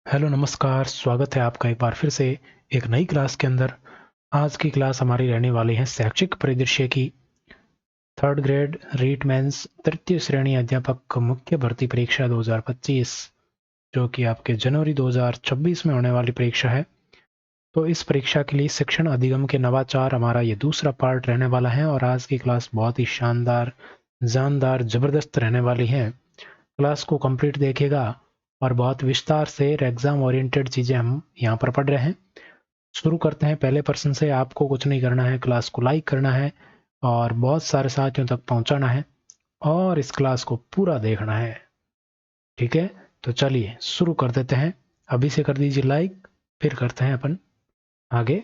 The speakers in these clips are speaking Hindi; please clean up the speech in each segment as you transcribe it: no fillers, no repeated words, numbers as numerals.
हेलो नमस्कार, स्वागत है आपका एक बार फिर से एक नई क्लास के अंदर। आज की क्लास हमारी रहने वाली है शैक्षिक परिदृश्य की। थर्ड ग्रेड रीट मेंस तृतीय श्रेणी अध्यापक मुख्य भर्ती परीक्षा 2025, जो कि आपके जनवरी 2026 में होने वाली परीक्षा है। तो इस परीक्षा के लिए शिक्षण अधिगम के नवाचार हमारा ये दूसरा पार्ट रहने वाला है और आज की क्लास बहुत ही शानदार, जानदार, जबरदस्त रहने वाली है। क्लास को कंप्लीट देखेगा और बहुत विस्तार से एग्जाम ओरिएंटेड चीज़ें हम यहाँ पर पढ़ रहे हैं। शुरू करते हैं पहले पर्सन से। आपको कुछ नहीं करना है, क्लास को लाइक करना है और बहुत सारे साथियों तक पहुँचाना है और इस क्लास को पूरा देखना है। ठीक है, तो चलिए शुरू कर देते हैं। अभी से कर दीजिए लाइक, फिर करते हैं अपन आगे।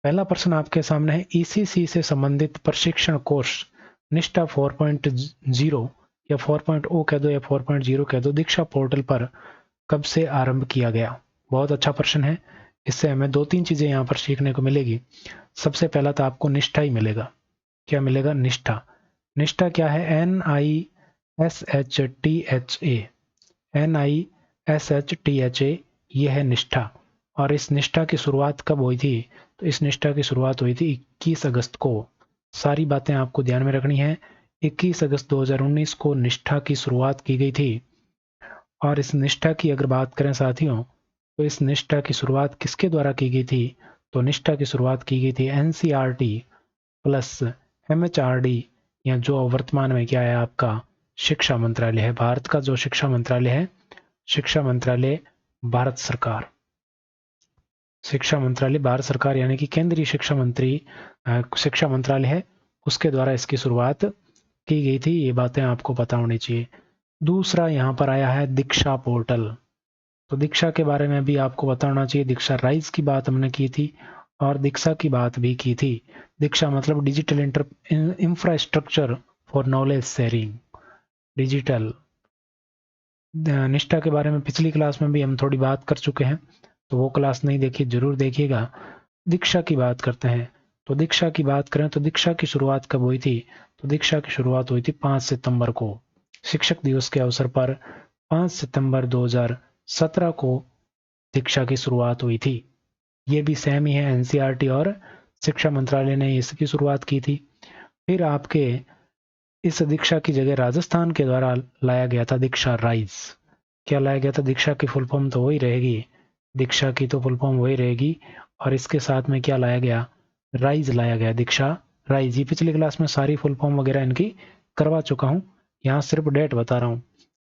पहला प्रश्न आपके सामने है, ईसीसी से संबंधित प्रशिक्षण कोर्स निष्ठा 4.0 या 4.0 कह दो या 4.0 कह दो, दीक्षा पोर्टल पर कब से आरंभ किया गया? बहुत अच्छा प्रश्न है। इससे हमें दो तीन चीजें यहाँ पर सीखने को मिलेगी। सबसे पहला तो आपको निष्ठा ही मिलेगा। क्या मिलेगा? निष्ठा। निष्ठा क्या है? NISHTHA, NISHTHA, ये है निष्ठा। और इस निष्ठा की शुरुआत कब हुई थी? तो इस निष्ठा की शुरुआत हुई थी 21 अगस्त को। सारी बातें आपको ध्यान में रखनी है। 21 अगस्त 2019 को निष्ठा की शुरुआत की गई थी। और इस निष्ठा की अगर बात करें साथियों, तो इस निष्ठा की शुरुआत किसके द्वारा की गई थी? तो निष्ठा की शुरुआत की गई थी NCERT प्लस MHRD, या जो वर्तमान में क्या है आपका शिक्षा मंत्रालय है। भारत का जो शिक्षा मंत्रालय है, शिक्षा मंत्रालय भारत सरकार, शिक्षा मंत्रालय भारत सरकार यानी कि केंद्रीय शिक्षा मंत्री शिक्षा मंत्रालय है, उसके द्वारा इसकी शुरुआत की गई थी। ये बातें आपको पता होनी चाहिए। दूसरा यहाँ पर आया है दीक्षा पोर्टल। तो दीक्षा के बारे में भी आपको बताना चाहिए। दीक्षा राइज की बात हमने की थी और दीक्षा की बात भी की थी। दीक्षा मतलब digital infrastructure for knowledge sharing, digital. निष्ठा के बारे में पिछली क्लास में भी हम थोड़ी बात कर चुके हैं, तो वो क्लास नहीं देखी, जरूर देखिएगा। दीक्षा की बात करते हैं। तो दीक्षा की बात करें तो दीक्षा की शुरुआत कब हुई थी? तो दीक्षा की शुरुआत हुई थी 5 सितंबर को। शिक्षक दिवस के अवसर पर 5 सितंबर 2017 को दीक्षा की शुरुआत हुई थी। ये भी सेम ही है, एनसीईआरटी और शिक्षा मंत्रालय ने इसकी शुरुआत की थी। फिर आपके इस दीक्षा की जगह राजस्थान के द्वारा लाया गया था दीक्षा राइज। क्या लाया गया था? दीक्षा की फुल फॉर्म तो वही रहेगी, दीक्षा की तो फुल फॉर्म वही रहेगी। और इसके साथ में क्या लाया गया? राइज लाया गया, दीक्षा राइज। ये पिछली क्लास में सारी फुल फॉर्म वगैरह इनकी करवा चुका हूँ, यहाँ सिर्फ डेट बता रहा हूँ।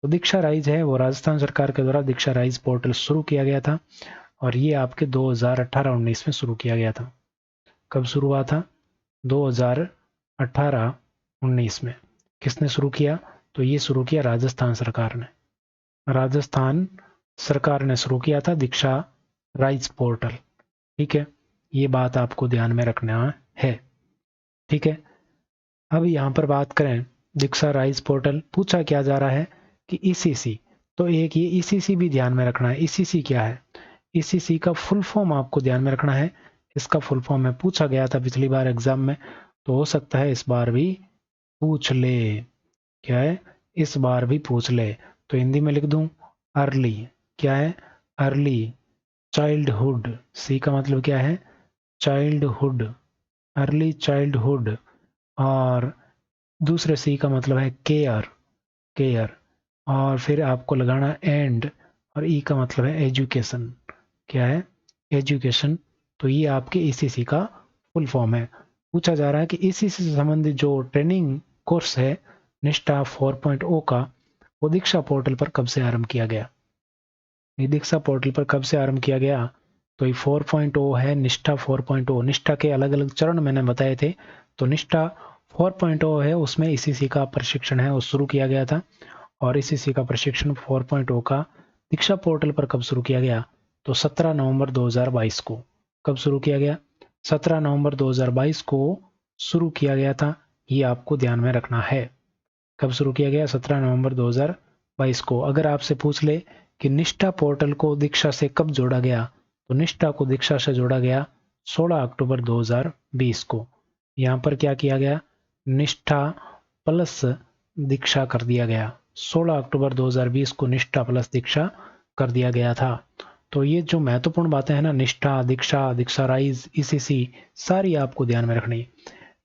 तो दीक्षा राइज है वो राजस्थान सरकार के द्वारा दीक्षा राइज पोर्टल शुरू किया गया था और ये आपके 2018-19 में शुरू किया गया था। कब शुरू हुआ था? 2018-19 में। किसने शुरू किया? तो ये शुरू किया राजस्थान सरकार ने। राजस्थान सरकार ने शुरू किया था दीक्षा राइज पोर्टल। ठीक है, ये बात आपको ध्यान में रखना है। ठीक है, अब यहाँ पर बात करें दीक्षा राइज पोर्टल, पूछा क्या जा रहा है कि ईसीसी। तो एक ये ईसीसी भी ध्यान में रखना है। ईसीसी क्या है? ईसीसी का फुल फॉर्म आपको ध्यान में रखना है। इसका फुल फॉर्म में पूछा गया था पिछली बार एग्जाम में, तो हो सकता है इस बार भी पूछ ले। क्या है? इस बार भी पूछ ले। तो हिंदी में लिख दूं अर्ली। क्या है? Early childhood. सी का मतलब क्या है? Childhood, early childhood. और दूसरे सी का मतलब है केयर, केयर। और फिर आपको लगाना एंड, और ई का मतलब है एजुकेशन। क्या है? एजुकेशन। तो ये आपके ईसीसी का फुल फॉर्म है। पूछा जा रहा है कि ईसीसी से संबंधित जो ट्रेनिंग कोर्स है निष्ठा 4.0 का, वो दीक्षा पोर्टल पर कब से आरंभ किया गया? ये दीक्षा पोर्टल पर कब से आरंभ किया गया? तो ये 4.0 है, निष्ठा 4.0। निष्ठा के अलग अलग चरण मैंने बताए थे। तो निष्ठा 4.0 है, उसमें ईसीसी का प्रशिक्षण है वो शुरू किया गया था। और ईसीसी का प्रशिक्षण 4.0 का दीक्षा पोर्टल पर कब शुरू किया गया? तो 17 नवंबर 2022 को। कब शुरू किया गया? 17 नवंबर 2022 को शुरू किया गया था। ये आपको ध्यान में रखना है। कब शुरू किया गया? 17 नवंबर 2022 को। अगर आपसे पूछ ले कि निष्ठा पोर्टल को दीक्षा से कब जोड़ा गया, तो निष्ठा को दीक्षा से जोड़ा गया 16 अक्टूबर 2020 को। यहाँ पर क्या किया गया? निष्ठा प्लस दीक्षा कर दिया गया। 16 अक्टूबर 2020 को निष्ठा प्लस दीक्षा कर दिया गया था। तो ये जो महत्वपूर्ण बातें हैं ना, निष्ठा, दीक्षा, दीक्षा राइज, ईसीसी, सारी आपको ध्यान में रखनी है।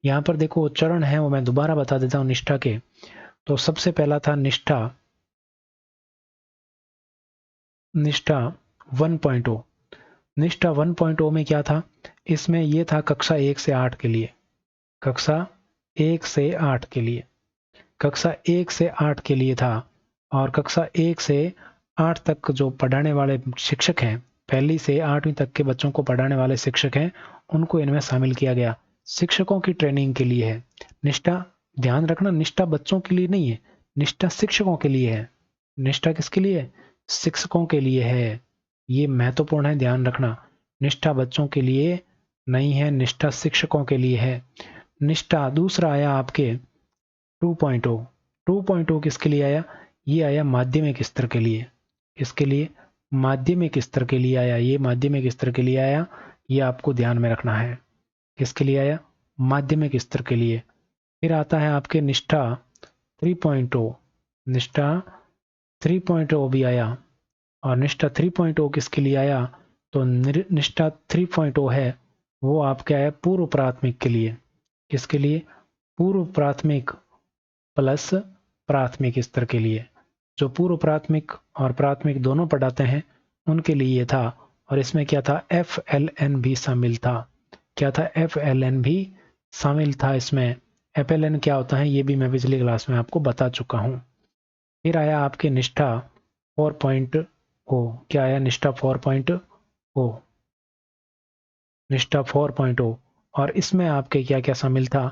यहाँ पर देखो चरण है वो मैं दोबारा बता देता हूँ निष्ठा के। तो सबसे पहला था निष्ठा 1.0। निष्ठा 1.0 में क्या था, इसमें ये था कक्षा 1 से 8 के लिए, कक्षा 1 से 8 के लिए, कक्षा 1 से 8 के लिए था। और कक्षा 1 से 8 तक जो पढ़ाने वाले शिक्षक हैं, पहली से 8वीं तक के बच्चों को पढ़ाने वाले शिक्षक हैं, उनको इनमें शामिल किया गया। शिक्षकों की ट्रेनिंग के लिए है निष्ठा। ध्यान रखना, निष्ठा बच्चों के लिए नहीं है, निष्ठा शिक्षकों के लिए है। निष्ठा किसके लिए है? शिक्षकों के लिए है। ये महत्वपूर्ण है, ध्यान रखना। निष्ठा बच्चों के लिए नहीं है, निष्ठा शिक्षकों के लिए है। निष्ठा दूसरा आया आपके 2.0। 2.0 किसके लिए आया? ये आया माध्यमिक स्तर के लिए। किसके लिए? माध्यमिक स्तर के लिए आया। ये माध्यमिक स्तर के लिए आया, ये आपको ध्यान में रखना है। किसके लिए आया? माध्यमिक स्तर के लिए। फिर आता है आपके निष्ठा 3.0। निष्ठा 3.0 भी आया। और निष्ठा 3.0 किसके लिए आया? तो निष्ठा 3.0 है वो आपका है पूर्व प्राथमिक के लिए। किसके लिए? पूर्व प्राथमिक प्लस प्राथमिक स्तर के लिए। जो पूर्व प्राथमिक और प्राथमिक दोनों पढ़ाते हैं उनके लिए ये था। और इसमें क्या था? FLN भी शामिल था। क्या था? FLN भी शामिल था इसमें। FLN क्या होता है ये भी मैं पिछली क्लास में आपको बता चुका हूं। फिर आया आपके निष्ठा 4.0। क्या आया? निष्ठा 4.0। निष्ठा 4.0। और इसमें आपके क्या क्या शामिल था?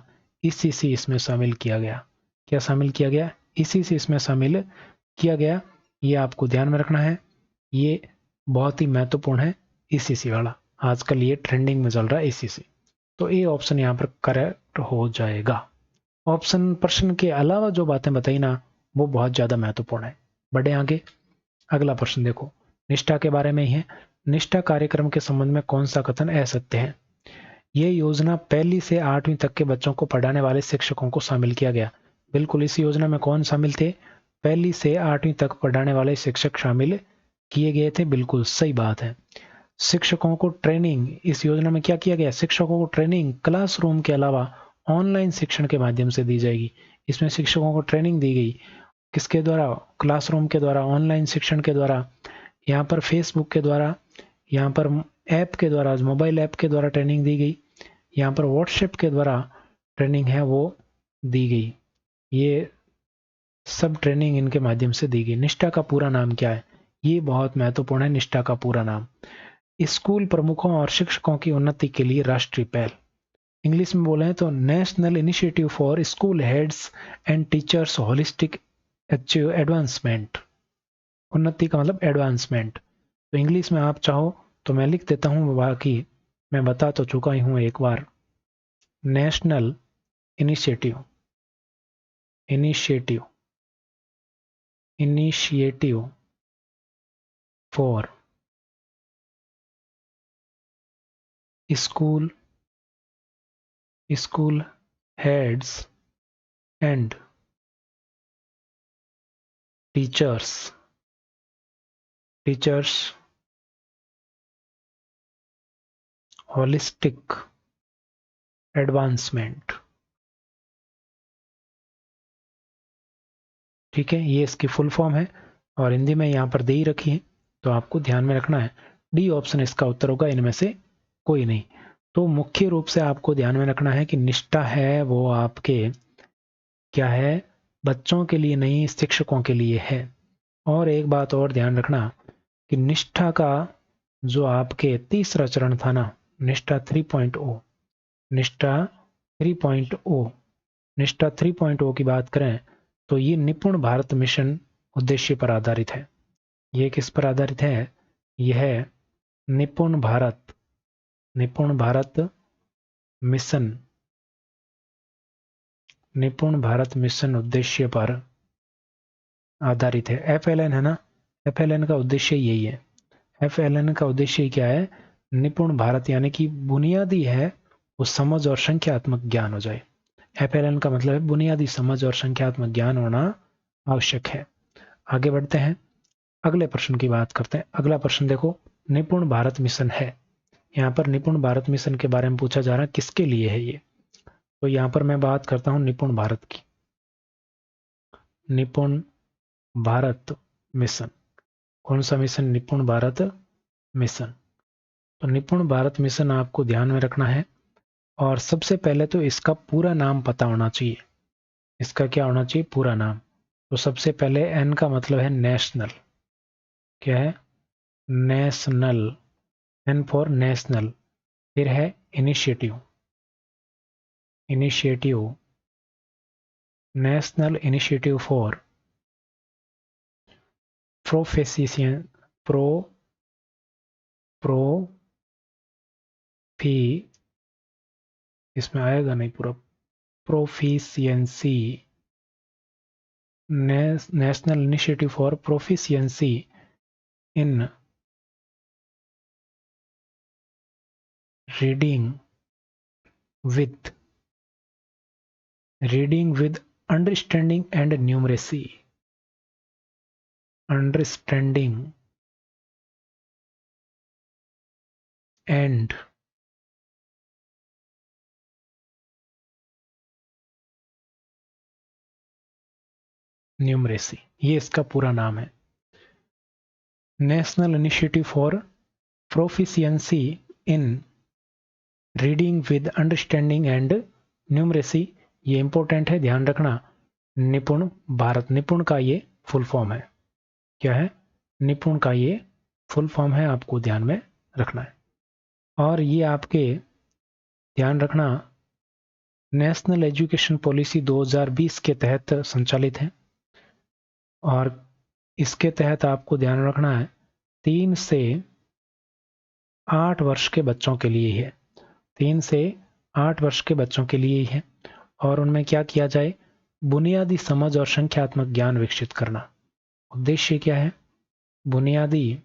ECC इसमें शामिल किया गया। क्या शामिल किया गया? ECC इसमें शामिल किया गया। ये आपको ध्यान में रखना है, ये बहुत ही महत्वपूर्ण है ECC वाला। आजकल ये ट्रेंडिंग में चल रहा है ECC। तो ये ऑप्शन यहाँ पर करेक्ट हो जाएगा। ऑप्शन प्रश्न के अलावा जो बातें बताई ना वो बहुत ज्यादा महत्वपूर्ण है। बढ़े आगे, अगला प्रश्न देखो, निष्ठा के बारे में ही है। निष्ठा कार्यक्रम के संबंध में कौन सा कथन असत्य है? यह योजना पहली से 8वीं तक के बच्चों को पढ़ाने वाले शिक्षकों को शामिल किया गया। बिल्कुल, इस योजना में कौन शामिल थे? पहली से 8वीं तक पढ़ाने वाले शिक्षक शामिल किए गए थे। बिल्कुल सही बात है। शिक्षकों को ट्रेनिंग, इस योजना में क्या किया गया? शिक्षकों को ट्रेनिंग क्लासरूम के अलावा ऑनलाइन शिक्षण के माध्यम से दी जाएगी। इसमें शिक्षकों को ट्रेनिंग दी गई। किसके द्वारा? क्लासरूम के द्वारा, ऑनलाइन शिक्षण के द्वारा। यहाँ पर फेसबुक के द्वारा, यहाँ पर ऐप के द्वारा, मोबाइल ऐप के द्वारा ट्रेनिंग दी गई। यहाँ पर व्हाट्सएप के द्वारा ट्रेनिंग है वो दी गई। ये सब ट्रेनिंग इनके माध्यम से दी गई। निष्ठा का पूरा नाम क्या है? ये बहुत महत्वपूर्ण है। निष्ठा का पूरा नाम, स्कूल प्रमुखों और शिक्षकों की उन्नति के लिए राष्ट्रीय पहल। इंग्लिश में बोले तो national initiative for school heads and teachers holistic advancement. उन्नति का मतलब एडवांसमेंट। तो इंग्लिश में आप चाहो तो मैं लिख देता हूं, बाकी मैं बता तो चुका ही हूं एक बार। National initiative, initiative, initiative for school, school heads and teachers, teachers holistic advancement. ठीक है, ये इसकी फुल फॉर्म है और हिंदी में यहाँ पर दे ही रखी है, तो आपको ध्यान में रखना है। डी ऑप्शन इसका उत्तर होगा, इनमें से कोई नहीं। तो मुख्य रूप से आपको ध्यान में रखना है कि निष्ठा है वो आपके क्या है? बच्चों के लिए नहीं, शिक्षकों के लिए है। और एक बात और ध्यान रखना कि निष्ठा का जो आपके तीसरा चरण था ना, निष्ठा 3.0, निष्ठा 3.0, निष्ठा 3.0 की बात करें तो ये निपुण भारत मिशन उद्देश्य पर आधारित है। ये किस पर आधारित है? यह निपुण भारत, निपुण भारत मिशन, निपुण भारत मिशन उद्देश्य पर आधारित है। FLN है ना, FLN का उद्देश्य यही है। FLN का उद्देश्य क्या है? निपुण भारत, यानी कि बुनियादी है वो समझ और संख्यात्मक ज्ञान हो जाए। FLN का मतलब है बुनियादी समझ और संख्यात्मक ज्ञान होना आवश्यक है। आगे बढ़ते हैं। अगले प्रश्न की बात करते हैं। अगला प्रश्न देखो, निपुण भारत मिशन है। यहाँ पर निपुण भारत मिशन के बारे में पूछा जा रहा है, किसके लिए है ये। तो यहाँ पर मैं बात करता हूँ निपुण भारत की। निपुण भारत मिशन, कौन सा मिशन? निपुण भारत मिशन। तो निपुण भारत मिशन आपको ध्यान में रखना है, और सबसे पहले तो इसका पूरा नाम पता होना चाहिए। इसका क्या होना चाहिए? पूरा नाम। तो सबसे पहले एन का मतलब है नेशनल। क्या है? नेशनल। N for national. फिर है initiative. Initiative, national initiative for profession pro प्रोफी, इसमें आएगा नहीं पूरा, proficiency, national initiative for proficiency in reading with understanding and numeracy. Understanding and numeracy, ये इसका पूरा नाम है। National initiative for proficiency in reading with understanding and numeracy, ये इंपॉर्टेंट है, ध्यान रखना। निपुण भारत, निपुण का ये फुल फॉर्म है। क्या है? निपुण का ये फुल फॉर्म है, आपको ध्यान में रखना है। और ये आपके ध्यान रखना, नेशनल एजुकेशन पॉलिसी 2020 के तहत संचालित है, और इसके तहत आपको ध्यान रखना है 3 से 8 वर्ष के बच्चों के लिए है। 3 से 8 वर्ष के बच्चों के लिए ही है। और उनमें क्या किया जाए? बुनियादी समझ और संख्यात्मक ज्ञान विकसित करना। उद्देश्य क्या है? बुनियादी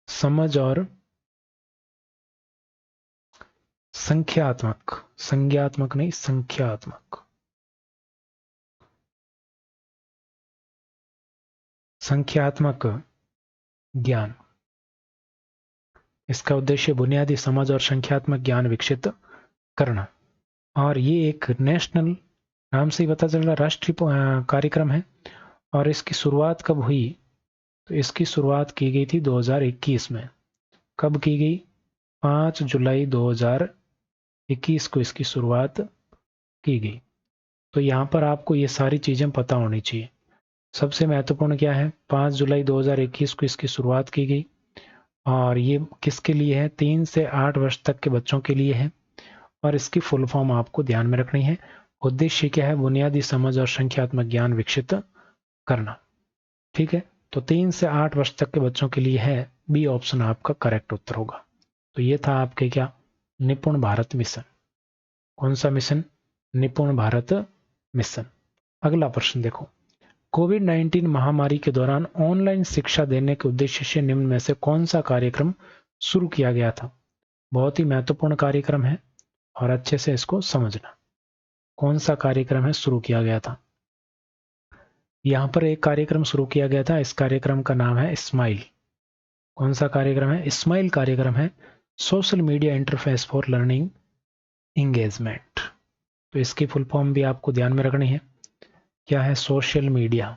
समझ और संज्ञात्मक नहीं, संख्यात्मक ज्ञान। इसका उद्देश्य बुनियादी समझ और संख्यात्मक ज्ञान विकसित करना। और ये एक नेशनल, नाम से ही पता चल रहा, राष्ट्रीय कार्यक्रम है। और इसकी शुरुआत कब हुई? तो इसकी शुरुआत की गई थी 2021 में। कब की गई? 5 जुलाई 2021 को इसकी शुरुआत की गई। तो यहाँ पर आपको ये सारी चीजें पता होनी चाहिए। सबसे महत्वपूर्ण क्या है? 5 जुलाई 2021 को इसकी शुरुआत की गई, और ये किसके लिए है? 3 से 8 वर्ष तक के बच्चों के लिए है। और इसकी फुल फॉर्म आपको ध्यान में रखनी है। उद्देश्य क्या है? बुनियादी समझ और संख्यात्मक ज्ञान विकसित करना। ठीक है, तो 3 से 8 वर्ष तक के बच्चों के लिए है। बी ऑप्शन आपका करेक्ट उत्तर होगा। तो ये था आपके क्या? निपुण भारत मिशन। कौन सा मिशन? निपुण भारत मिशन। अगला प्रश्न देखो, कोविड-19 महामारी के दौरान ऑनलाइन शिक्षा देने के उद्देश्य से निम्न में से कौन सा कार्यक्रम शुरू किया गया था? बहुत ही महत्वपूर्ण कार्यक्रम है, और अच्छे से इसको समझना। कौन सा कार्यक्रम है शुरू किया गया था? यहां पर एक कार्यक्रम शुरू किया गया था, इस कार्यक्रम का नाम है स्माइल। कौन सा कार्यक्रम है? स्माइल कार्यक्रम है, social media interface for learning engagement. तो इसकी फुल फॉर्म भी आपको ध्यान में रखनी है। क्या है? Social media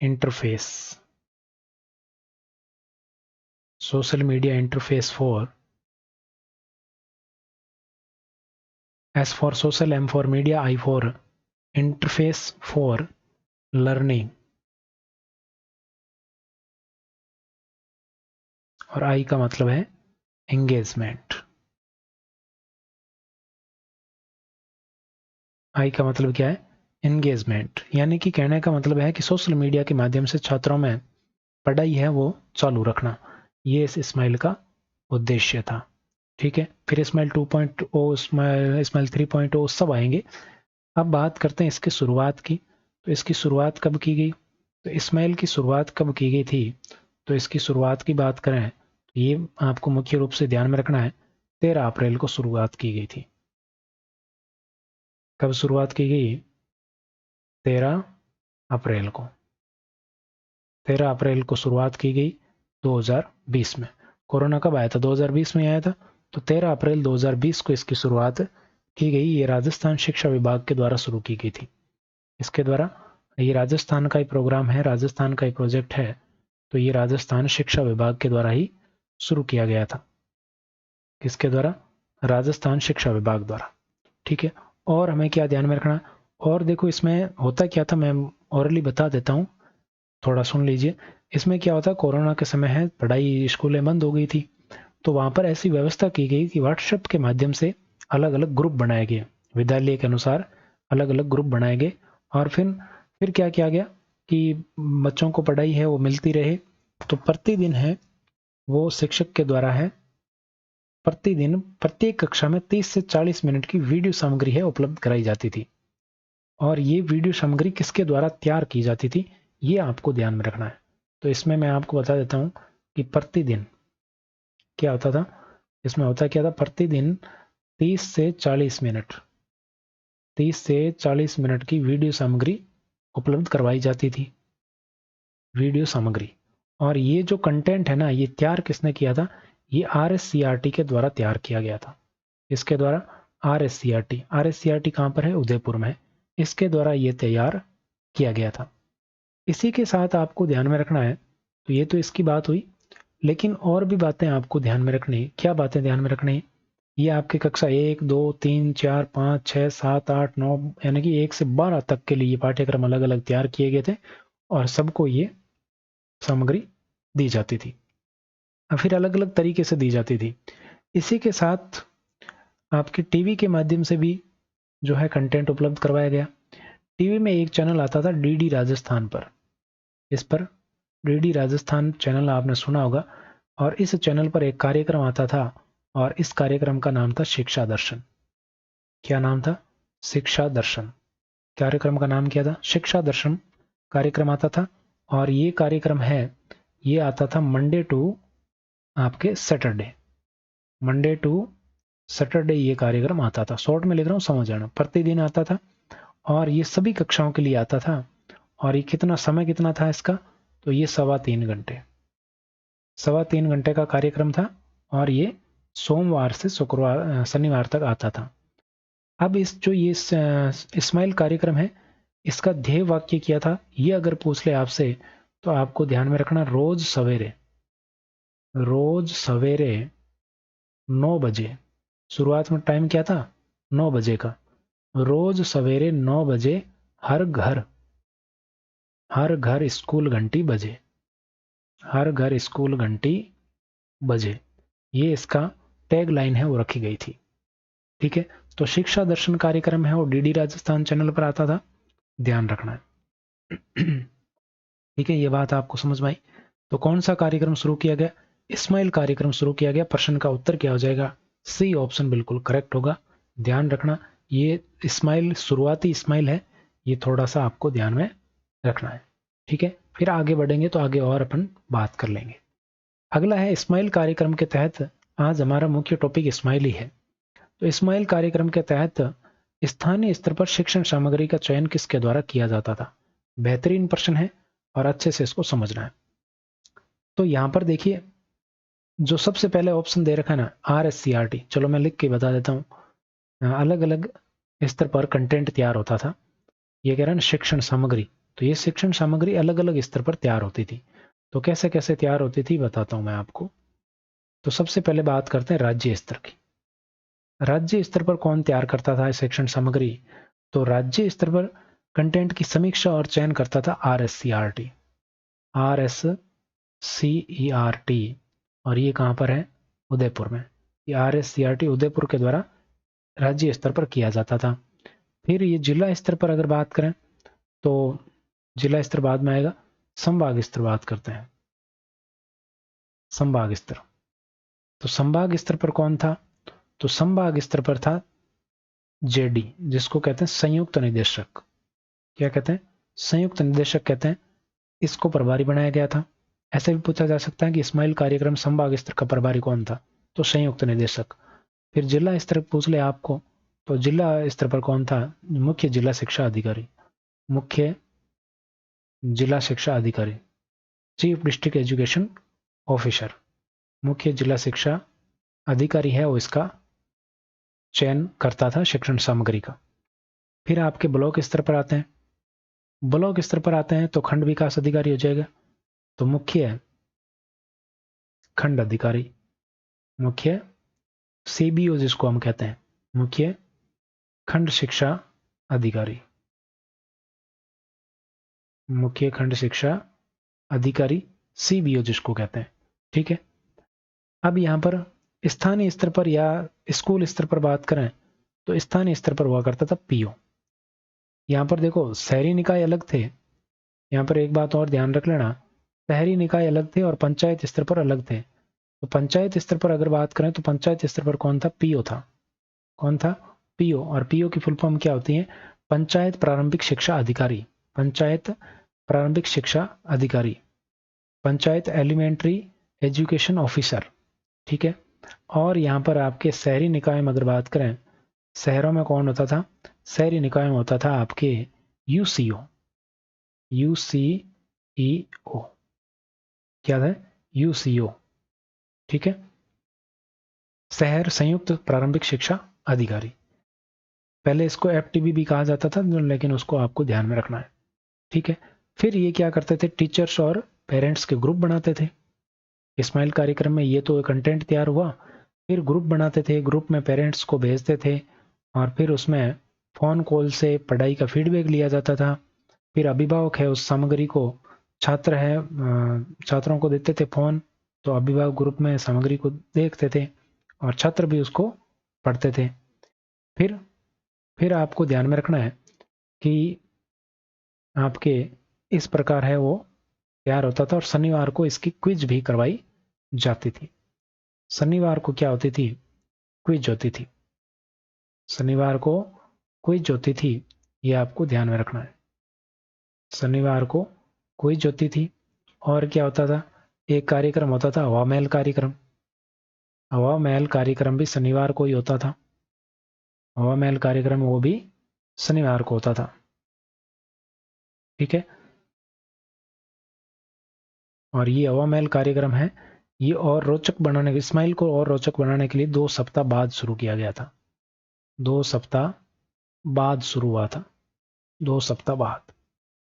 interface, social media interface for, S for social, M for media, I for interface for learning, और आई का मतलब है एंगेजमेंट। आई का मतलब क्या है? एंगेजमेंट। यानी कि कहने का मतलब है कि सोशल मीडिया के माध्यम से छात्रों में पढ़ाई है वो चालू रखना। ये इस स्माइल का उद्देश्य था। ठीक है, फिर स्माइल 2.0, स्माइल 3.0 सब आएंगे। अब बात करते हैं इसकी शुरुआत की। तो इसकी शुरुआत कब की गई? तो स्माइल की शुरुआत कब की गई थी? तो इसकी शुरुआत की बात करें, तो ये आपको मुख्य रूप से ध्यान में रखना है 13 अप्रैल को शुरुआत की गई थी। कब शुरुआत की गई? 13 अप्रैल को। 13 अप्रैल को शुरुआत की गई 2020 में। कोरोना कब आया था? 2020 में आया था। तो 13 अप्रैल 2020 को इसकी शुरुआत की गई। ये राजस्थान शिक्षा विभाग के द्वारा शुरू की गई थी। इसके द्वारा, ये राजस्थान का ही प्रोग्राम है, राजस्थान का ही प्रोजेक्ट है, तो ये राजस्थान शिक्षा विभाग के द्वारा ही शुरू किया गया था। किसके द्वारा? राजस्थान शिक्षा विभाग द्वारा। ठीक है। और हमें क्या ध्यान में रखना? और देखो इसमें होता क्या था, मैं ओरली बता देता हूँ, थोड़ा सुन लीजिए। इसमें क्या होता, कोरोना के समय है, पढ़ाई स्कूलें बंद हो गई थी, तो वहां पर ऐसी व्यवस्था की गई कि व्हाट्सएप के माध्यम से अलग अलग ग्रुप बनाए गए, विद्यालय के अनुसार अलग अलग ग्रुप बनाए गए। और फिर क्या किया गया कि बच्चों को पढ़ाई है वो मिलती रहे, तो प्रतिदिन है वो शिक्षक के द्वारा है, प्रतिदिन प्रत्येक कक्षा में 30 से 40 मिनट की वीडियो सामग्री है उपलब्ध कराई जाती थी। और ये वीडियो सामग्री किसके द्वारा तैयार की जाती थी, ये आपको ध्यान में रखना है। तो इसमें मैं आपको बता देता हूं कि प्रतिदिन क्या होता था। इसमें होता क्या था, प्रतिदिन 30 से 40 मिनट 30 से 40 मिनट की वीडियो सामग्री उपलब्ध करवाई जाती थी। वीडियो सामग्री। और ये जो कंटेंट है ना, ये तैयार किसने किया था? ये RSCRT के द्वारा तैयार किया गया था। इसके द्वारा RSCRT कहाँ पर है? उदयपुर में है। इसके द्वारा ये तैयार किया गया था। इसी के साथ आपको ध्यान में रखना है, तो ये तो इसकी बात हुई, लेकिन और भी बातें आपको ध्यान में रखनी है। क्या बातें ध्यान में रखनी है? ये आपके कक्षा 1, 2, 3, 4, 5, 6, 7, 8, 9 यानी कि 1 से 12 तक के लिए पाठ्यक्रम अलग अलग तैयार किए गए थे और सबको ये सामग्री दी जाती थी, और फिर अलग अलग तरीके से दी जाती थी। इसी के साथ आपके टीवी के माध्यम से भी जो है कंटेंट उपलब्ध करवाया गया। टीवी में एक चैनल आता था DD राजस्थान पर। इस पर DD राजस्थान चैनल आपने सुना होगा, और इस चैनल पर एक कार्यक्रम आता था और इस कार्यक्रम का नाम था शिक्षा दर्शन। क्या नाम था? शिक्षा दर्शन। कार्यक्रम का नाम क्या था? शिक्षा दर्शन कार्यक्रम आता था। और ये कार्यक्रम है, ये आता था मंडे टू आपके सैटरडे, मंडे टू सैटरडे ये कार्यक्रम आता था। शॉर्ट में लिख रहा हूँ, समझ जाना। प्रतिदिन आता था और ये सभी कक्षाओं के लिए आता था। और ये कितना समय कितना था इसका? तो ये 3.25 घंटे, 3.25 घंटे का कार्यक्रम था। और ये सोमवार से शुक्रवार शनिवार तक आता था। अब इस जो ये इस्माइल कार्यक्रम है, इसका ध्येय वाक्य क्या था, ये अगर पूछ ले आपसे, तो आपको ध्यान में रखना, रोज सवेरे 9 बजे, शुरुआत में टाइम क्या था? 9 बजे का। रोज सवेरे 9 बजे हर घर स्कूल घंटी बजे, हर घर स्कूल घंटी बजे, ये इसका टैग लाइन है वो रखी गई थी। ठीक है। तो शिक्षा दर्शन कार्यक्रम है वो DD राजस्थान चैनल पर आता था, ध्यान रखना है। ठीक है, ये बात आपको समझ में आई। तो कौन सा कार्यक्रम शुरू किया गया? इस्माइल कार्यक्रम शुरू किया गया। प्रश्न का उत्तर क्या हो जाएगा? सी ऑप्शन बिल्कुल करेक्ट होगा। ध्यान रखना, ये इस्माइल शुरुआती इस्माइल है, ये थोड़ा सा आपको ध्यान में रखना है। ठीक है, फिर आगे बढ़ेंगे तो आगे और अपन बात कर लेंगे। अगला है इस्माइल कार्यक्रम के तहत, आज हमारा मुख्य टॉपिक इस्माइल ही है। तो इस्माइल कार्यक्रम के तहत स्थानीय स्तर पर शिक्षण सामग्री का चयन किसके द्वारा किया जाता था? बेहतरीन प्रश्न है और अच्छे से इसको समझना है। तो यहां पर देखिए, जो सबसे पहले ऑप्शन दे रखा है ना, RSCRT, चलो मैं लिख के बता देता हूँ। अलग अलग स्तर पर कंटेंट तैयार होता था। ये कह रहा है ना शिक्षण सामग्री, तो ये शिक्षण सामग्री अलग अलग स्तर पर तैयार होती थी। तो कैसे कैसे तैयार होती थी बताता हूं मैं आपको। तो सबसे पहले बात करते हैं राज्य स्तर की। राज्य स्तर पर कौन तैयार करता था शिक्षण सामग्री? तो राज्य स्तर पर कंटेंट की समीक्षा और चयन करता था RSCRT, RSCERT। और ये कहां पर है? उदयपुर में। ये RSCRT उदयपुर के द्वारा राज्य स्तर पर किया जाता था। फिर ये जिला स्तर पर अगर बात करें, तो जिला स्तर बाद में आएगा, संभाग स्तर बात करते हैं। संभाग स्तर, तो संभाग स्तर पर कौन था? तो संभाग स्तर पर था JD, जिसको कहते हैं संयुक्त निदेशक। क्या कहते हैं? संयुक्त निदेशक कहते हैं। इसको प्रभारी बनाया गया था। ऐसे भी पूछा जा सकता है कि इस्माइल कार्यक्रम संभाग स्तर का प्रभारी कौन था? तो संयुक्त निदेशक। फिर जिला स्तर पूछ ले आपको, तो जिला स्तर पर कौन था? मुख्य जिला शिक्षा अधिकारी, मुख्य जिला शिक्षा अधिकारी, चीफ डिस्ट्रिक्ट एजुकेशन ऑफिसर, मुख्य जिला शिक्षा अधिकारी है वो इसका चयन करता था शिक्षण सामग्री का। फिर आपके ब्लॉक स्तर पर आते हैं, ब्लॉक स्तर पर आते हैं तो खंड विकास अधिकारी हो जाएगा, तो मुख्य खंड अधिकारी, मुख्य सीबीओ जिसको हम कहते हैं, मुख्य खंड शिक्षा अधिकारी, मुख्य खंड शिक्षा अधिकारी सीबीओ जिसको कहते हैं। ठीक है, अब यहां पर स्थानीय स्तर पर या स्कूल स्तर पर बात करें तो स्थानीय स्तर पर हुआ करता था पीओ। यहां पर देखो शहरी निकाय अलग थे, यहां पर एक बात और ध्यान रख लेना, शहरी निकाय अलग थे और पंचायत स्तर पर अलग थे। तो पंचायत स्तर पर अगर बात करें तो पंचायत स्तर पर कौन था? पीओ था। कौन था? पीओ। और पीओ की फुल फॉर्म क्या होती है? पंचायत प्रारंभिक शिक्षा अधिकारी, पंचायत प्रारंभिक शिक्षा अधिकारी, पंचायत एलिमेंट्री एजुकेशन ऑफिसर। ठीक है, और यहां पर आपके शहरी निकाय में अगर बात करें, शहरों में कौन होता था? शहरी निकाय में होता था आपके यूसीओ, यूसीईओ, क्या था? यूसीओ। ठीक है, शहर संयुक्त प्रारंभिक शिक्षा अधिकारी। पहले इसको एफटीबी भी कहा जाता था, लेकिन उसको आपको ध्यान में रखना है। ठीक है, फिर ये क्या करते थे? टीचर्स और पेरेंट्स के ग्रुप बनाते थे। स्माइल कार्यक्रम में ये तो कंटेंट तैयार हुआ, फिर ग्रुप बनाते थे, ग्रुप में पेरेंट्स को भेजते थे और फिर उसमें फोन कॉल से पढ़ाई का फीडबैक लिया जाता था। फिर अभिभावक है उस सामग्री को, छात्र है छात्रों को देते थे फोन, तो अभिभावक ग्रुप में सामग्री को देखते थे और छात्र भी उसको पढ़ते थे। फिर आपको ध्यान में रखना है कि आपके इस प्रकार है वो तैयार होता था और शनिवार को इसकी क्विज भी करवाई जाती थी। शनिवार को क्या होती थी? क्विज होती थी। शनिवार को क्विज होती थी, ये आपको ध्यान में रखना है। शनिवार को क्विज होती थी। और क्या होता था? एक कार्यक्रम होता था हवा महल कार्यक्रम। हवा महल कार्यक्रम भी शनिवार को ही होता था। हवा महल कार्यक्रम वो भी शनिवार को होता था। ठीक है, और ये हवा महल कार्यक्रम है, ये और रोचक बनाने, स्माइल को और रोचक बनाने के लिए 2 सप्ताह बाद शुरू किया गया था। 2 सप्ताह बाद शुरू हुआ था, 2 सप्ताह बाद।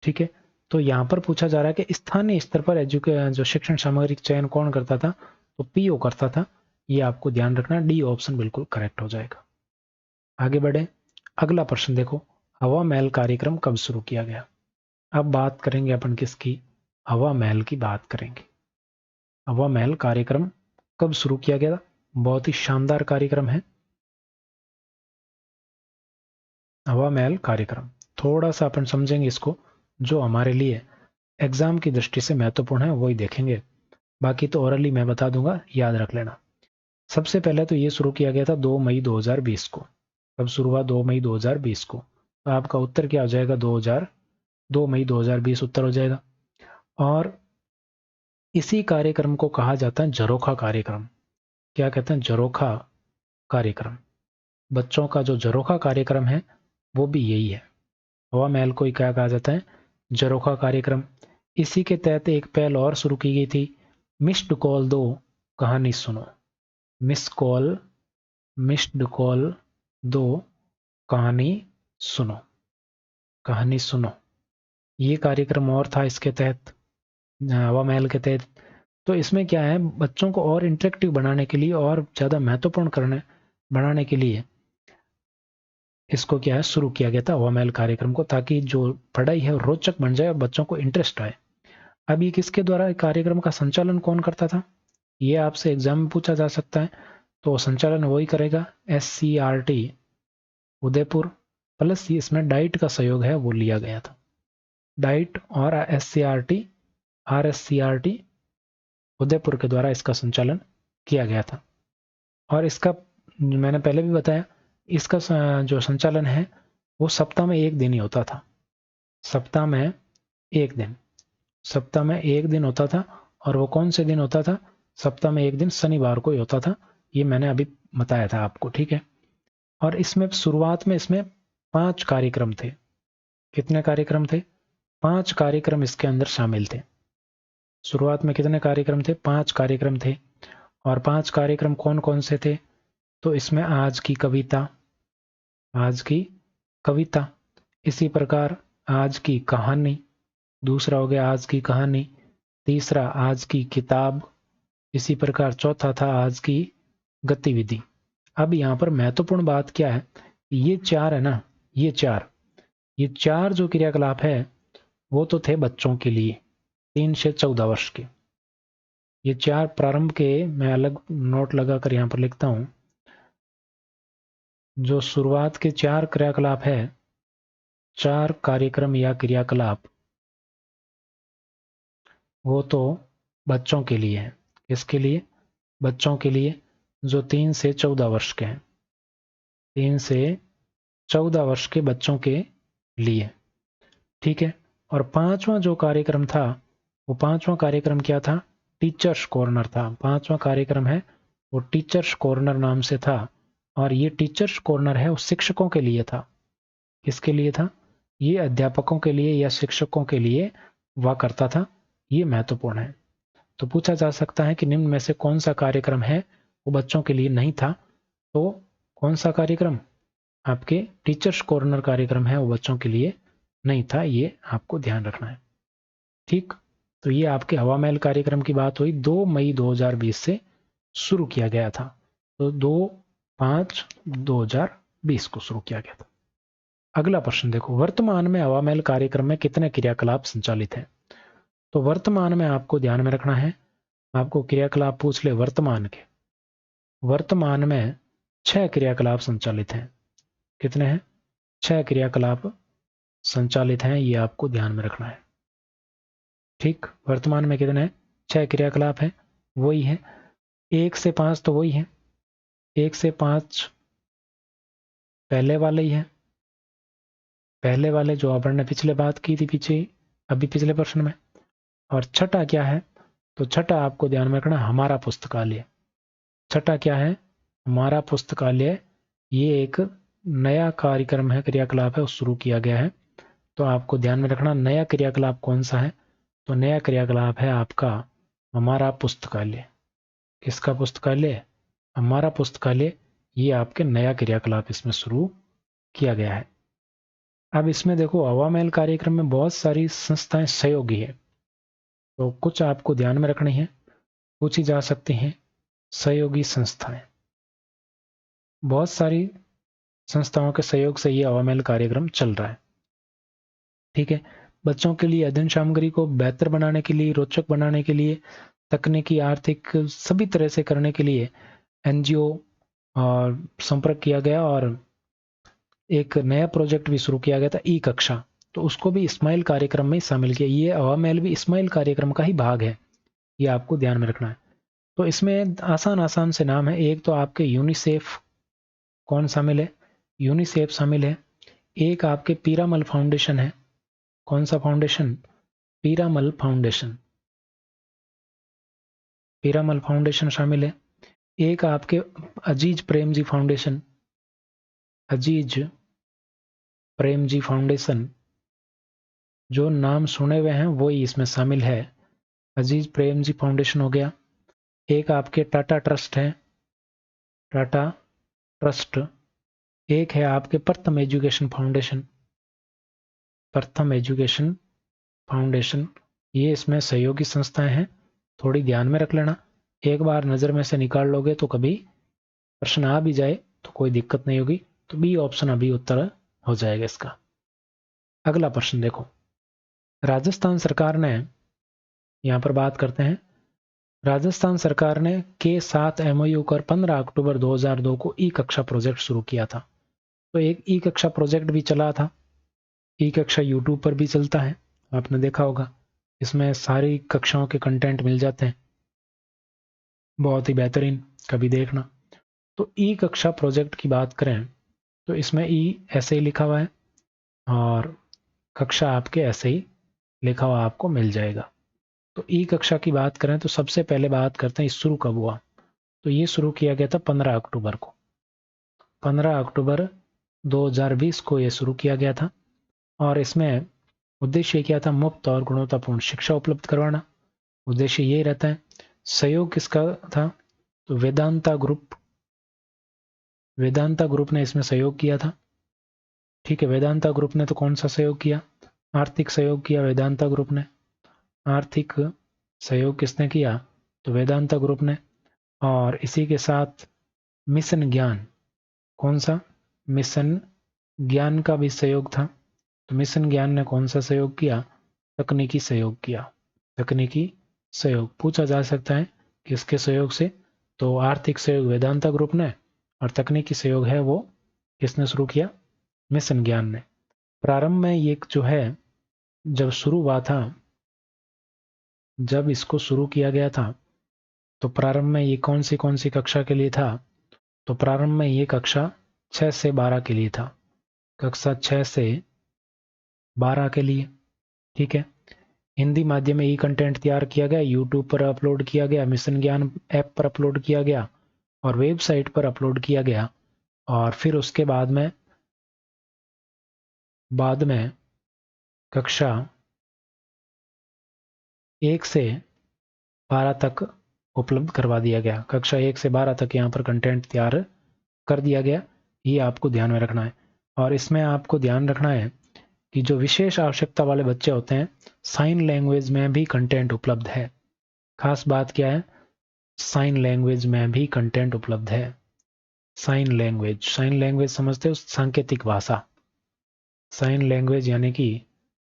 ठीक है, तो यहां पर पूछा जा रहा है कि स्थानीय स्तर पर जो शिक्षण सामग्री चयन कौन करता था? तो पीओ करता था। ये आपको ध्यान रखना, डी ऑप्शन बिल्कुल करेक्ट हो जाएगा। आगे बढ़े, अगला प्रश्न देखो, हवा महल कार्यक्रम कब शुरू किया गया? अब बात करेंगे अपन किसकी? हवा महल की बात करेंगे। हवा महल कार्यक्रम कब शुरू किया गया? बहुत ही शानदार कार्यक्रम है हवा महल कार्यक्रम। थोड़ा सा अपन समझेंगे इसको, जो हमारे लिए एग्जाम की दृष्टि से महत्वपूर्ण है वही देखेंगे, बाकी तो ओरली मैं बता दूंगा, याद रख लेना। सबसे पहले तो ये शुरू किया गया था 2 मई 2020 को। कब शुरू हुआ? 2 मई 2020 को। तो आपका उत्तर क्या हो जाएगा? 2 मई 2020 उत्तर हो जाएगा। और इसी कार्यक्रम को कहा जाता है झरोखा कार्यक्रम। क्या कहते हैं? झरोखा कार्यक्रम। बच्चों का जो झरोखा कार्यक्रम है वो भी यही है। हवा महल को ही क्या कहा जाता है? झरोखा कार्यक्रम। इसी के तहत एक पहल और शुरू की गई थी, मिस्ड कॉल दो कहानी सुनो। मिस्ड कॉल दो कहानी सुनो, कहानी सुनो। ये कार्यक्रम और था इसके तहत, हवा महल के तहत। तो इसमें क्या है, बच्चों को और इंटरेक्टिव बनाने के लिए और ज़्यादा महत्वपूर्ण बनाने के लिए इसको क्या है शुरू किया गया था हवा महल कार्यक्रम को, ताकि जो पढ़ाई है रोचक बन जाए और बच्चों को इंटरेस्ट आए। अब ये किसके द्वारा कार्यक्रम का संचालन कौन करता था? ये आपसे एग्जाम में पूछा जा सकता है। तो संचालन वही करेगा, SCRT उदयपुर, प्लस इसमें डाइट का सहयोग है वो लिया गया था। डाइट और RSCRT उदयपुर के द्वारा इसका संचालन किया गया था। और इसका मैंने पहले भी बताया, इसका जो संचालन है वो सप्ताह में एक दिन ही होता था। सप्ताह में एक दिन, सप्ताह में एक दिन होता था। और वो कौन से दिन होता था? सप्ताह में एक दिन शनिवार को ही होता था। ये मैंने अभी बताया था आपको, ठीक है। और इसमें शुरुआत में इसमें 5 कार्यक्रम थे। कितने कार्यक्रम थे? 5 कार्यक्रम इसके अंदर शामिल थे। शुरुआत में कितने कार्यक्रम थे? 5 कार्यक्रम थे। और 5 कार्यक्रम कौन कौन से थे? तो इसमें आज की कविता, आज की कविता, इसी प्रकार आज की कहानी, दूसरा हो गया आज की कहानी, तीसरा आज की किताब, इसी प्रकार चौथा था आज की गतिविधि। अब यहाँ पर महत्वपूर्ण बात क्या है, ये 4 है ना, ये चार जो क्रियाकलाप है वो तो थे बच्चों के लिए 3 से 14 वर्ष के। ये 4 प्रारंभ के, मैं अलग नोट लगाकर यहाँ पर लिखता हूं, जो शुरुआत के 4 क्रियाकलाप है, 4 कार्यक्रम या क्रियाकलाप, वो तो बच्चों के लिए है। किसके लिए? बच्चों के लिए, जो 3 से 14 वर्ष के हैं। 3 से 14 वर्ष के बच्चों के लिए, ठीक है। और 5वां जो कार्यक्रम था, वो 5वां कार्यक्रम क्या था? टीचर्स कॉर्नर था। 5वां कार्यक्रम है वो टीचर्स कॉर्नर नाम से था। और ये टीचर्स कॉर्नर है वो शिक्षकों के लिए था। किसके लिए था? ये अध्यापकों के लिए या शिक्षकों के लिए हुआ करता था। ये महत्वपूर्ण है। तो पूछा जा सकता है कि निम्न में से कौन सा कार्यक्रम है वो बच्चों के लिए नहीं था? तो कौन सा कार्यक्रम? आपके टीचर्स कॉर्नर कार्यक्रम है वो बच्चों के लिए नहीं था, ये आपको ध्यान रखना है, ठीक। तो ये आपके हवा महल कार्यक्रम की बात हुई, 2 मई 2020 से शुरू किया गया था। तो 2/5/2020 को शुरू किया गया था। अगला प्रश्न देखो, वर्तमान में हवा महल कार्यक्रम में कितने क्रियाकलाप संचालित हैं? तो वर्तमान में आपको ध्यान में रखना है, आपको क्रियाकलाप पूछ ले वर्तमान के, वर्तमान में 6 क्रियाकलाप संचालित हैं। कितने हैं? 6 क्रियाकलाप संचालित हैं, ये आपको ध्यान में रखना है, ठीक। वर्तमान में कितने हैं? 6 क्रियाकलाप हैं, वही है 1 से 5, तो वही है 1 से 5 पहले वाले ही है, पहले वाले जो अपन ने पिछले बात की थी, पीछे अभी पिछले प्रश्न में। और छठा क्या है? तो छठा आपको ध्यान में रखना, हमारा पुस्तकालय। छठा क्या है? हमारा पुस्तकालय। ये एक नया कार्यक्रम है, क्रियाकलाप है, वो शुरू किया गया है। तो आपको ध्यान में रखना नया क्रियाकलाप कौन सा है? तो नया क्रियाकलाप है आपका हमारा पुस्तकालय। किसका पुस्तकालय? हमारा पुस्तकालय। ये आपके नया क्रियाकलाप इसमें शुरू किया गया है। अब इसमें देखो, हवा महल कार्यक्रम में बहुत सारी संस्थाएं सहयोगी है, तो कुछ आपको ध्यान में रखनी है, पूछी जा सकती हैं सहयोगी संस्थाएं। बहुत सारी संस्थाओं के सहयोग से ये हवा महल कार्यक्रम चल रहा है, ठीक है। बच्चों के लिए अध्ययन सामग्री को बेहतर बनाने के लिए, रोचक बनाने के लिए, तकनीकी, आर्थिक सभी तरह से करने के लिए एनजीओ और संपर्क किया गया और एक नया प्रोजेक्ट भी शुरू किया गया था, ई कक्षा। तो उसको भी स्माइल कार्यक्रम में शामिल किया। ये हवा महल भी स्माइल कार्यक्रम का ही भाग है, ये आपको ध्यान में रखना है। तो इसमें आसान आसान से नाम है। एक तो आपके यूनिसेफ, कौन शामिल है? यूनिसेफ शामिल है। एक आपके पीरामल फाउंडेशन है। कौन सा foundation? Piramal foundation. Piramal foundation शामिल है। एक आपके अजीज प्रेमजी फाउंडेशन, अजीज प्रेमजी फाउंडेशन, जो नाम सुने हुए हैं वही इसमें शामिल है। अजीज प्रेमजी फाउंडेशन हो गया। एक आपके टाटा ट्रस्ट है, टाटा ट्रस्ट। एक है आपके प्रथम एजुकेशन फाउंडेशन, प्रथम एजुकेशन फाउंडेशन। ये इसमें सहयोगी संस्थाएं हैं, थोड़ी ध्यान में रख लेना। एक बार नज़र में से निकाल लोगे तो कभी प्रश्न आ भी जाए तो कोई दिक्कत नहीं होगी। तो बी ऑप्शन अभी उत्तर हो जाएगा इसका। अगला प्रश्न देखो, राजस्थान सरकार ने, यहाँ पर बात करते हैं, राजस्थान सरकार ने के साथ एमओयू कर 15 अक्टूबर 2002 को ई कक्षा प्रोजेक्ट शुरू किया था। तो एक ई कक्षा प्रोजेक्ट भी चला था। ई कक्षा यूट्यूब पर भी चलता है, आपने देखा होगा। इसमें सारी कक्षाओं के कंटेंट मिल जाते हैं, बहुत ही बेहतरीन, कभी देखना। तो ई कक्षा प्रोजेक्ट की बात करें तो इसमें ई ऐसे ही लिखा हुआ है और कक्षा आपके ऐसे ही लिखा हुआ आपको मिल जाएगा। तो ई कक्षा की बात करें तो सबसे पहले बात करते हैं शुरू कब हुआ। तो ये शुरू किया गया था 15 अक्टूबर को। 15 अक्टूबर 2020 को ये शुरू किया गया था और इसमें उद्देश्य क्या था? मुफ्त और गुणवत्तापूर्ण शिक्षा उपलब्ध करवाना। उद्देश्य यही रहता है। सहयोग किसका था? तो वेदांता ग्रुप ने इसमें सहयोग किया था। ठीक है, वेदांता ग्रुप ने तो कौन सा सहयोग किया? आर्थिक सहयोग किया वेदांता ग्रुप ने। आर्थिक सहयोग किसने किया? तो वेदांता ग्रुप ने। और इसी के साथ मिशन ज्ञान, कौन सा? मिशन ज्ञान का भी सहयोग था। तो मिशन ज्ञान ने कौन सा सहयोग किया? तकनीकी सहयोग किया। तकनीकी सहयोग पूछा जा सकता है किसके सहयोग से? तो आर्थिक सहयोग वेदांता ग्रुप ने और तकनीकी सहयोग है वो किसने शुरू किया? मिशन ज्ञान ने। प्रारंभ में ये जो है, जब शुरू हुआ था, जब इसको शुरू किया गया था, तो प्रारंभ में ये कौन सी कक्षा के लिए था? तो प्रारंभ में ये कक्षा 6 से 12 के लिए था। कक्षा 6 से 12 के लिए। ठीक है, हिंदी माध्यम में ई कंटेंट तैयार किया गया, यूट्यूब पर अपलोड किया गया, मिशन ज्ञान ऐप पर अपलोड किया गया और वेबसाइट पर अपलोड किया गया। और फिर उसके बाद में कक्षा 1 से 12 तक उपलब्ध करवा दिया गया। कक्षा 1 से 12 तक यहाँ पर कंटेंट तैयार कर दिया गया। ये आपको ध्यान में रखना है। और इसमें आपको ध्यान रखना है कि जो विशेष आवश्यकता वाले बच्चे होते हैं, साइन लैंग्वेज में भी कंटेंट उपलब्ध है। खास बात क्या है? साइन लैंग्वेज में भी कंटेंट उपलब्ध है। साइन लैंग्वेज समझते हो? सांकेतिक भाषा। साइन लैंग्वेज यानी कि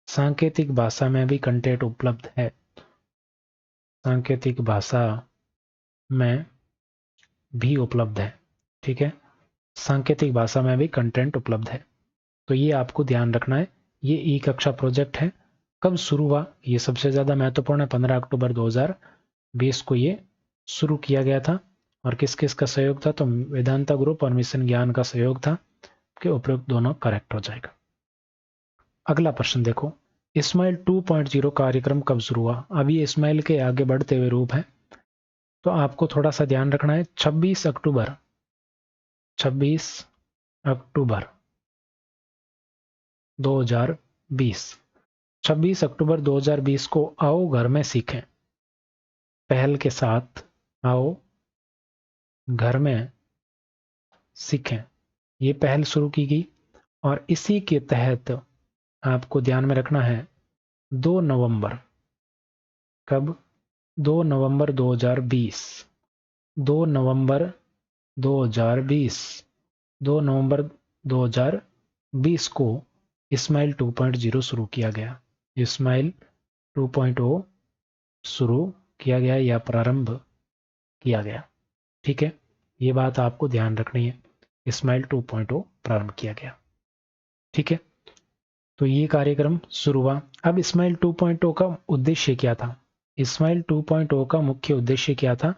सांकेतिक भाषा में भी कंटेंट उपलब्ध है। सांकेतिक भाषा में भी उपलब्ध है। ठीक है, सांकेतिक भाषा में भी कंटेंट उपलब्ध है। तो ये आपको ध्यान रखना है। ये ई कक्षा प्रोजेक्ट है। कब शुरू हुआ? ये सबसे ज्यादा महत्वपूर्ण है। 15 अक्टूबर 2020 को ये शुरू किया गया था। और किस किस का सहयोग था? तो वेदांता ग्रुप और मिशन ज्ञान का सहयोग था। कि उपयुक्त दोनों करेक्ट हो जाएगा। अगला प्रश्न देखो, इस्माइल 2.0 कार्यक्रम कब शुरू हुआ? अब ये इस्माइल के आगे बढ़ते हुए रूप है, तो आपको थोड़ा सा ध्यान रखना है। 26 अक्टूबर 2020, 26 अक्टूबर 2020 को आओ घर में सीखें पहल के साथ, आओ घर में सीखें, ये पहल शुरू की गई। और इसी के तहत आपको ध्यान में रखना है 2 नवंबर, कब? 2 नवंबर 2020, 2 नवंबर 2020, 2 नवंबर 2020 को इस्माइल 2.0 शुरू किया गया। इस्माइल 2.0 शुरू किया गया या प्रारंभ किया गया। ठीक है, ये बात आपको ध्यान रखनी है। इस्माइल 2.0 प्रारंभ किया गया। ठीक है, तो ये कार्यक्रम शुरू हुआ। अब इस्माइल 2.0 का उद्देश्य क्या था? इस्माइल 2.0 का मुख्य उद्देश्य क्या था?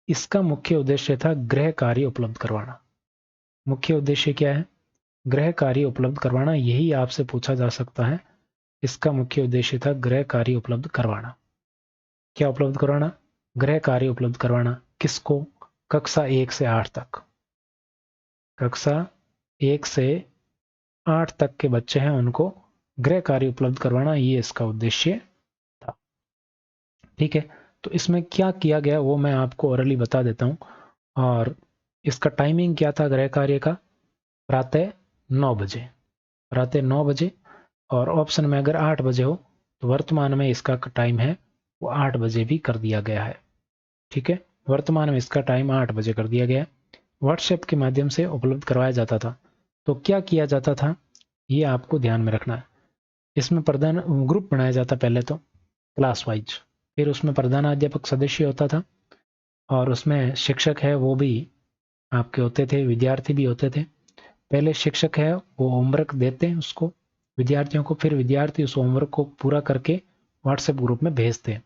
इसका मुख्य उद्देश्य था गृह कार्य उपलब्ध करवाना। मुख्य उद्देश्य क्या है? गृह कार्य उपलब्ध करवाना। यही आपसे पूछा जा सकता है। इसका मुख्य उद्देश्य था गृह कार्य उपलब्ध करवाना। क्या उपलब्ध करवाना? गृह कार्य उपलब्ध करवाना। किसको? कक्षा 1 से 8 तक। कक्षा 1 से 8 तक के बच्चे हैं, उनको गृह कार्य उपलब्ध करवाना, ये इसका उद्देश्य था। ठीक है, तो इसमें क्या किया गया वो मैं आपको ओरली बता देता हूं। और इसका टाइमिंग क्या था गृह कार्य का? प्रातः 9 बजे, प्रातः 9 बजे। और ऑप्शन में अगर 8 बजे हो तो वर्तमान में इसका टाइम है वो 8 बजे भी कर दिया गया है। ठीक है, वर्तमान में इसका टाइम 8 बजे कर दिया गया है। व्हाट्सएप के माध्यम से उपलब्ध करवाया जाता था। तो क्या किया जाता था ये आपको ध्यान में रखना है। इसमें प्रधान ग्रुप बनाया जाता पहले तो क्लास वाइज, फिर उसमें प्रधानाध्यापक सदस्य होता था और उसमें शिक्षक है वो भी आपके होते थे, विद्यार्थी भी होते थे। पहले शिक्षक है वो होमवर्क देते हैं उसको विद्यार्थियों को, फिर विद्यार्थी उस होमवर्क को पूरा करके व्हाट्सएप ग्रुप में भेजते हैं।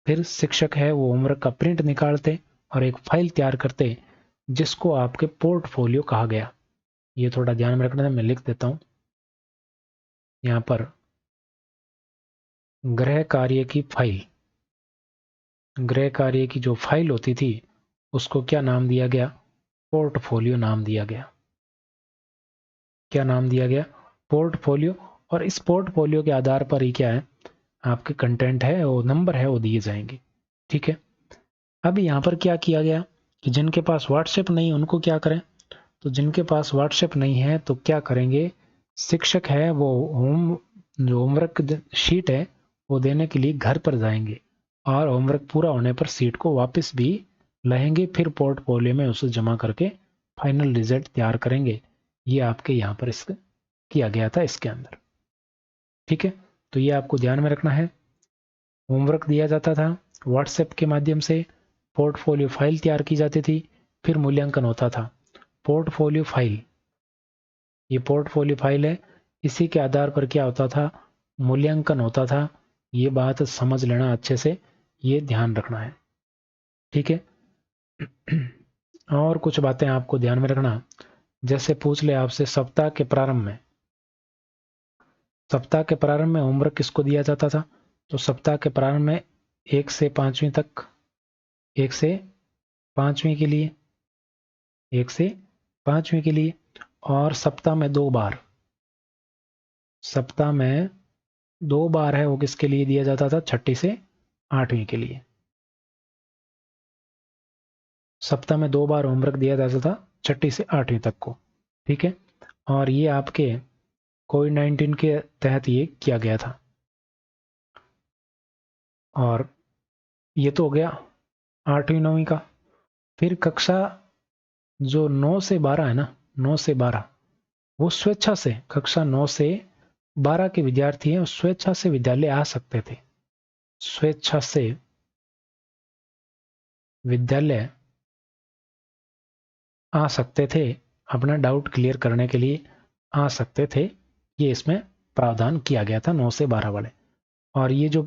फिर शिक्षक है वो होमवर्क का प्रिंट निकालते और एक फाइल तैयार करते जिसको आपके पोर्टफोलियो कहा गया। ये थोड़ा ध्यान में रखना है, मैं लिख देता हूं यहां पर। गृह कार्य की फाइल, गृह कार्य की जो फाइल होती थी उसको क्या नाम दिया गया? पोर्टफोलियो नाम दिया गया। क्या नाम दिया गया? पोर्टफोलियो। और इस पोर्टफोलियो के आधार पर ही क्या है, आपके कंटेंट है वो नंबर है वो दिए जाएंगे। ठीक है। अब यहाँ पर क्या किया गया कि जिनके पास व्हाट्सएप नहीं उनको क्या करें, तो जिनके पास व्हाट्सएप नहीं है तो क्या करेंगे, शिक्षक है वो जो होमवर्क शीट है वो देने के लिए घर पर जाएंगे और होमवर्क पूरा होने पर शीट को वापस भी लाएंगे, फिर पोर्टफोलियो में उसे जमा करके फाइनल रिजल्ट तैयार करेंगे। ये आपके यहाँ पर इस किया गया था इसके अंदर। ठीक है, तो ये आपको ध्यान में रखना है। होमवर्क दिया जाता था, व्हाट्सएप के माध्यम से पोर्टफोलियो फाइल तैयार की जाती थी, फिर मूल्यांकन होता था। पोर्टफोलियो फाइल, ये पोर्टफोलियो फाइल है, इसी के आधार पर क्या होता था, मूल्यांकन होता था। ये बात समझ लेना अच्छे से, ये ध्यान रखना है। ठीक है। और कुछ बातें आपको ध्यान में रखना, जैसे पूछ ले आपसे सप्ताह के प्रारंभ में, सप्ताह के प्रारंभ में होमवर्क किसको दिया जाता था, तो सप्ताह के प्रारंभ में 1 से 5वीं तक, 1 से 5वीं के लिए, 1 से 5वीं के लिए, और सप्ताह में 2 बार, सप्ताह में 2 बार है वो किसके लिए दिया जाता था, 6ठी से 8वीं के लिए। सप्ताह में 2 बार होमवर्क दिया जाता था 6ठी से 8वीं तक को। ठीक है। और ये आपके कोविड-19 के तहत ये किया गया था। और ये तो हो गया 8वीं 9वीं का। फिर कक्षा जो 9 से 12 है ना, 9 से 12, वो स्वेच्छा से, कक्षा 9 से 12 के विद्यार्थी हैं, स्वेच्छा से विद्यालय आ सकते थे, स्वेच्छा से विद्यालय आ सकते थे, अपना डाउट क्लियर करने के लिए आ सकते थे। ये इसमें प्रावधान किया गया था 9 से 12 वाले। और ये जो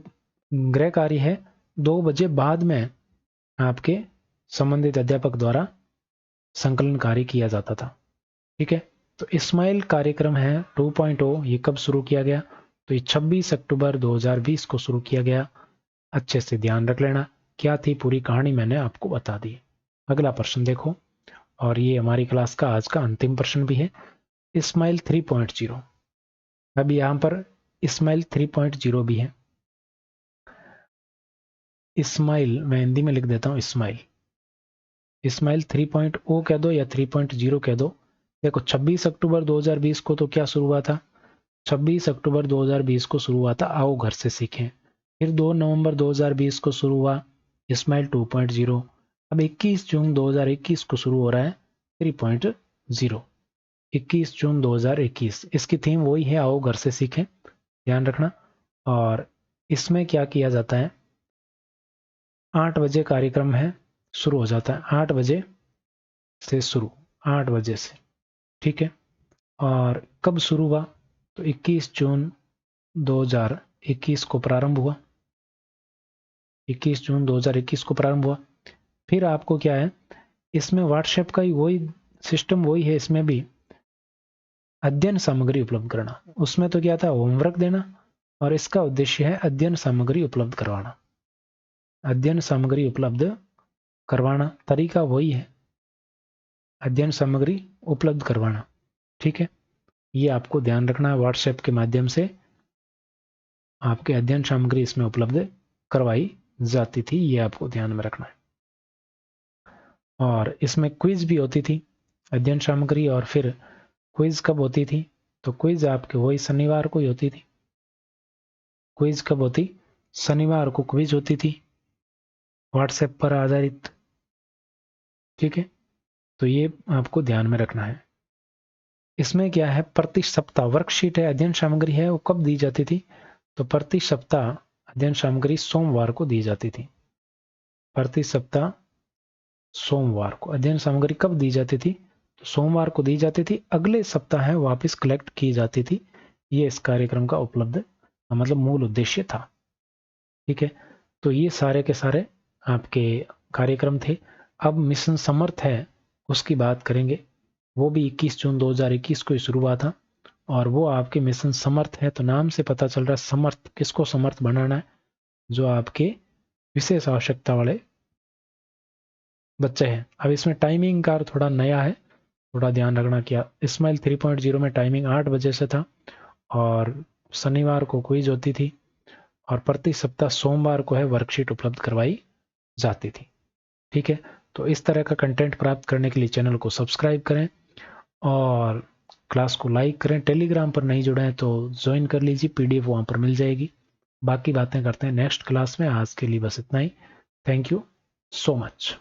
गृह कार्य है 2 बजे बाद में आपके संबंधित अध्यापक द्वारा संकलन कार्य किया जाता था। ठीक है। तो इस्माइल कार्यक्रम है 2.0, ये कब शुरू किया गया, तो ये 26 अक्टूबर 2020 को शुरू किया गया। अच्छे से ध्यान रख लेना, क्या थी पूरी कहानी मैंने आपको बता दी। अगला प्रश्न देखो, और ये हमारी क्लास का आज का अंतिम प्रश्न भी है, इस्माइल 3.0। अब यहाँ पर इस्माइल 3.0 भी है। इस्माइल मैं हिंदी में लिख देता हूँ, इस्माइल, इस्माइल 3.0 कह दो या 3.0 कह दो। देखो 26 अक्टूबर 2020 को तो क्या शुरू हुआ था, 26 अक्टूबर 2020 को शुरू हुआ था आओ घर से सीखें। फिर 2 नवंबर 2020 को शुरू हुआ इस्माइल 2.0। अब 21 जून 2021 को शुरू हो रहा है 3.0। 21 जून 2021, इसकी थीम वही है, आओ घर से सीखें, ध्यान रखना। और इसमें क्या किया जाता है, 8 बजे कार्यक्रम है, शुरू हो जाता है 8 बजे से शुरू, 8 बजे से। ठीक है। और कब शुरू हुआ, तो 21 जून 2021 को प्रारंभ हुआ, 21 जून 2021 को प्रारंभ हुआ। फिर आपको क्या है, इसमें व्हाट्सएप का ही वही सिस्टम वही है, इसमें भी अध्ययन सामग्री उपलब्ध करना। उसमें तो क्या था, होमवर्क देना, और इसका उद्देश्य है अध्ययन सामग्री उपलब्ध करवाना, अध्ययन सामग्री उपलब्ध करवाना, तरीका वही है, अध्ययन सामग्री उपलब्ध करवाना। ठीक है। ये आपको ध्यान रखना है, व्हाट्सएप के माध्यम से आपके अध्ययन सामग्री इसमें उपलब्ध करवाई जाती थी, ये आपको ध्यान में रखना है। और इसमें क्विज भी होती थी, अध्ययन सामग्री, और फिर क्विज कब होती थी, तो क्विज आपके वही शनिवार को ही होती थी। क्विज कब होती, शनिवार को क्विज होती थी, व्हाट्सएप पर आधारित। ठीक है। तो ये आपको ध्यान में रखना है। इसमें क्या है, प्रति सप्ताह वर्कशीट है, अध्ययन सामग्री है, वो कब दी जाती थी, तो प्रति सप्ताह अध्ययन सामग्री सोमवार को दी जाती थी। प्रति सप्ताह सोमवार को अध्ययन सामग्री कब दी जाती थी, तो सोमवार को दी जाती थी, अगले सप्ताह है वापस कलेक्ट की जाती थी। ये इस कार्यक्रम का उपलब्ध मतलब मूल उद्देश्य था। ठीक है। तो ये सारे के सारे आपके कार्यक्रम थे। अब मिशन समर्थ है उसकी बात करेंगे, वो भी 21 जून 2021 को ही शुरू हुआ था। और वो आपके मिशन समर्थ है, तो नाम से पता चल रहा है समर्थ, किसको समर्थ बनाना है, जो आपके विशेष आवश्यकता वाले बच्चे हैं। अब इसमें टाइमिंग का थोड़ा नया है, थोड़ा ध्यान रखना कि इस्माइल 3.0 में टाइमिंग 8 बजे से था और शनिवार को क्विज होती थी और प्रति सप्ताह सोमवार को है वर्कशीट उपलब्ध करवाई जाती थी। ठीक है, तो इस तरह का कंटेंट प्राप्त करने के लिए चैनल को सब्सक्राइब करें और क्लास को लाइक करें। टेलीग्राम पर नहीं जुड़े हैं तो ज्वाइन कर लीजिए, पीडीएफ वहाँ पर मिल जाएगी। बाकी बातें करते हैं नेक्स्ट क्लास में। आज के लिए बस इतना ही। Thank you so much.